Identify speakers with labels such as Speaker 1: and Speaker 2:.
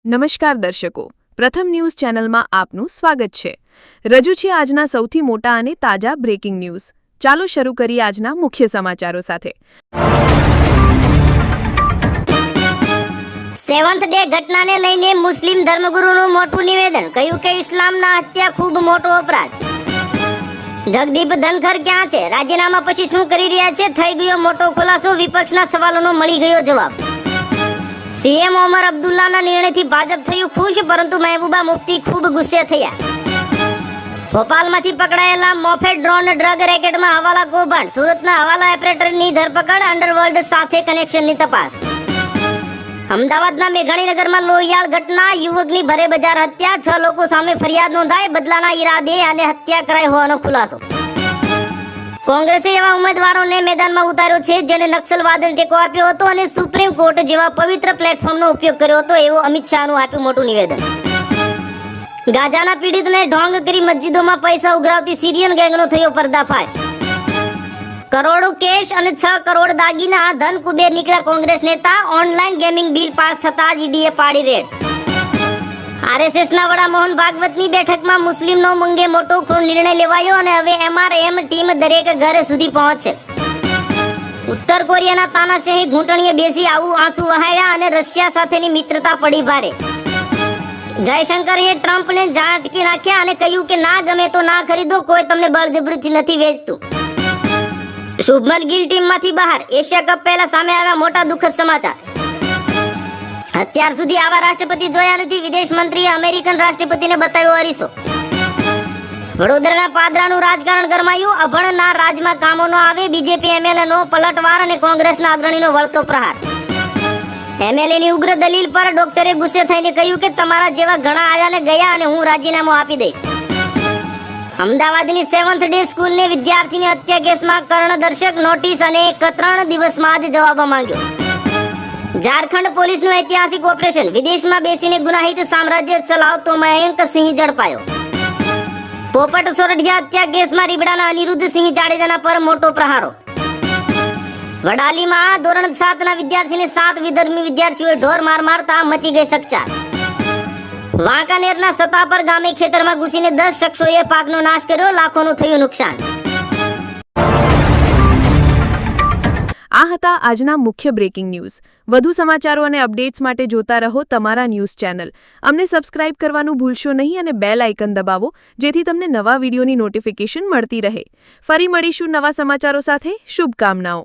Speaker 1: નમસ્કાર દર્શકો, પ્રથમ ન્યૂઝ ચેનલમાં આપનું સ્વાગત છે। રજૂ છે આજના સૌથી મોટા અને તાજા બ્રેકિંગ ન્યૂઝ। ચાલો શરૂ કરીએ આજના મુખ્ય સમાચારો સાથે।
Speaker 2: સેવન્થ ડે ઘટનાને લઈને મુસ્લિમ ધર્મગુરુનું મોટું નિવેદન, કહ્યું કે ઇસ્લામના હત્યા ખૂબ મોટો અપરાધ। જગદીપ ધનખર ક્યાં છે? રાજીનામા પછી શું કરી રહ્યા છે? થઈ ગયો મોટો ખુલાસો, વિપક્ષના સવાલોનો મળી ગયો જવાબ। સીએમ ઓમર અબ્દુલ્લાના નિર્ણયથી ભાજપ થયું ખુશ, પરંતુ મહેબૂબા મુફ્તી ખૂબ ગુસ્સે થયા। ભોપાલમાંથી પકડાયેલા મોફેડ ડ્રોન ડ્રગ રેકેટમાં હવાલા કૌભાંડ, સુરતના હવાલા ઓપરેટરની ધરપકડ, અંડરવર્લ્ડ સાથે કનેક્શનની તપાસ। અમદાવાદના મેઘાણીનગરમાં લોહિયાળ ઘટના, યુવકની ભરે બજાર હત્યા, 6 લોકો સામે ફરિયાદ નોંધાઈ, બદલાના ઈરાદે અને હત્યા કરાઈ હોવાનો ખુલાસો। કોંગ્રેસે એવા ઉમેદવારોને મેદાનમાં ઉતાર્યો છે જેણે નક્સલવાદને ટેકો આપ્યો હતો અને સુપ્રીમ કોર્ટ જેવા પવિત્ર પ્લેટફોર્મનો ઉપયોગ કર્યો હતો, એવું અમિત શાહનું આપ્યું મોટું નિવેદન। ગાઝાના પીડિતને ઢોંગ કરી મસ્જિદોમાં પૈસા ઉઘરાવતી સિરિયન ગેંગનો થયો પર્દાફાશ। કરોડો કેશ અને 6 કરોડ દાગીના, ધન કુબેર નીકળ્યા કોંગ્રેસ નેતા, ઓનલાઈન ગેમિંગ બિલ પાસ થતા જ ઈડીએ પાડી રેડ। આરએસએસના વડા મોહન ભાગવતની બેઠકમાં મુસ્લિમનો મંગે મોટો નિર્ણય લેવાયો અને હવે એમઆરએમ ટીમ દરેક ઘર સુધી પહોંચશે। ઉત્તર કોરિયાના તાનાશાહી ઘૂંટણીએ બેસી આવું આંસુ વહાવ્યા અને રશિયા સાથેની મિત્રતા પડી ભારે। જયશંકરે ટ્રમ્પને ઝાટકી નાખ્યા અને કહ્યું કે ના ગમે તો ના ખરીદો, કોઈ તમને બળજબરીથી નથી વેચતું। શુભમન ગિલ ટીમમાંથી બહાર, એશિયા કપ પહેલા સામે આવ્યા મોટા દુઃખદ સમાચાર। અત્યાર સુધી આવા રાષ્ટ્રપતિ જોયા નથી, વિદેશ મંત્રીએ અમેરિકન રાષ્ટ્રપતિને બતાવ્યો અરીસો। વડોદરાના પાદરાનું રાજકારણ ગરમાયું, અભણના રાજમાં કામો ન આવે, બીજેપી એમએલએનો પલટવાર અને કોંગ્રેસના અગ્રણીનો વળતો પ્રહાર। એમએલએની ઉગ્ર દલીલ પર ડોક્ટરે ગુસ્સે થઈને કહ્યું કે તમારા જેવા ઘણા આવ્યા ને ગયા અને હું રાજીનામું આપી દઈશ। અમદાવાદની સેવન્થ ડે સ્કૂલને વિદ્યાર્થીની હત્યા કેસમાં કર્ણદર્શક નોટિસ અને 3 દિવસમાં જ જવાબ માંગ્યો। ઝારખંડ પોલીસનું ઐતિહાસિક ઓપરેશન, વિદેશમાં બેસીને ગુનાહિત સામ્રાજ્ય ચલાવતો મયંક સિંહ ઝડપાયો। પોપટ સોરઠિયા હત્યા કેસમાં રીબડાના અનિરુદ્ધ સિંહ જાડેજાના પર મોટો પ્રહારો। વડાલીમાં ધોરણ 7ના વિદ્યાર્થીને 7 વિધર્મી વિદ્યાર્થીઓએ ઢોર માર મારતા મચી ગઈ ચકચાર। વાંકાનેરના સતાપર ગામે ખેતરમાં ઘૂસીને 10 શખ્સોએ પાકનો નાશ કર્યો, લાખોનું થયું નુકસાન।
Speaker 1: આ હતા આજના મુખ્ય બ્રેકિંગ ન્યૂઝ। વધુ સમાચારો અને અપડેટ્સ માટે જોતા રહો તમારા ન્યૂઝ ચેનલ। અમને સબસ્ક્રાઇબ કરવાનું ભૂલશો નહીં અને બેલ આઇકન દબાવો, જેથી તમને નવા વિડીયોની નોટિફિકેશન મળતી રહે। ફરી મળીશું નવા સમાચારો સાથે। શુભકામનાઓ।